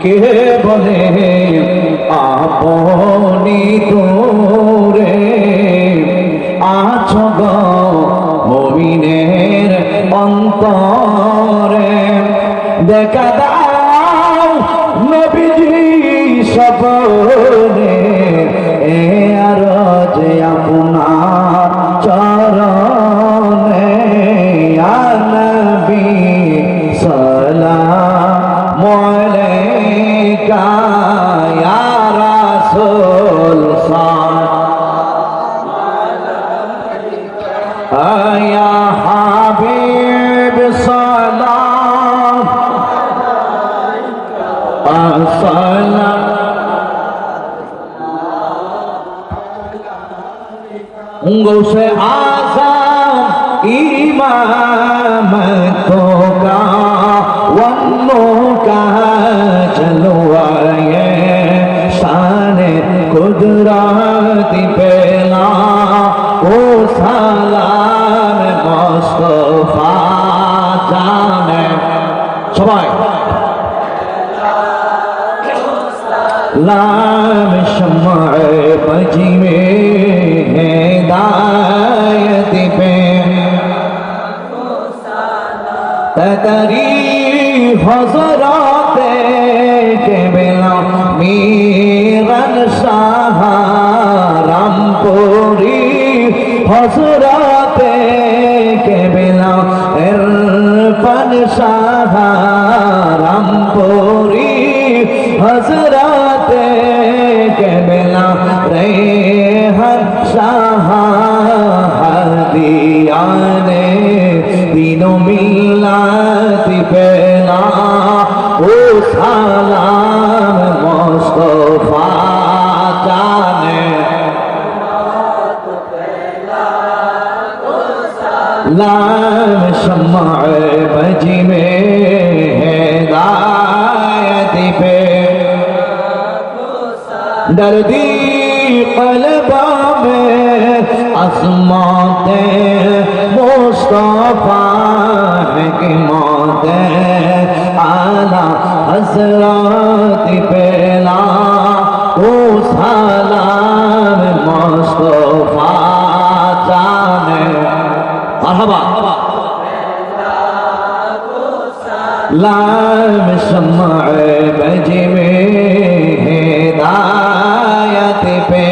কে বলে আপনি তোরে আছো গো মুমিনের অন্তরে দেখা দাও নবীজি সপনে এ আরজ আপনার চরণে ইয়া নবী সালাম আলাইকা ইয়া রাসূল সালাম ইয়া হাবিব সালাম আসসালাম गौसे आज़म इमामतों का वन्नों का जलवाए शान कुदरत पेला ओ सलाम मुस्तफा जाने सबाई लाम शम्माए बजी में हिदायत पे तदरी हज़रात के बिला मीरन शाह रामपुरी हज़रात के बिला इरफान शाह रामपुरी हज़रात के बिला रेहन शाह हदियाने तीनों मिल्लत पेला ओ सलाम मुस्तफा जाने लाम शम्मा बजी में हिदायत पे दर्दी क़ल्बा में अस्माते मुस्तफा हिकमते आला हज़रत पेला ओ सलाम मुस्तफा जाने मरहबा लाम शम्मा बजी में हिदायत पे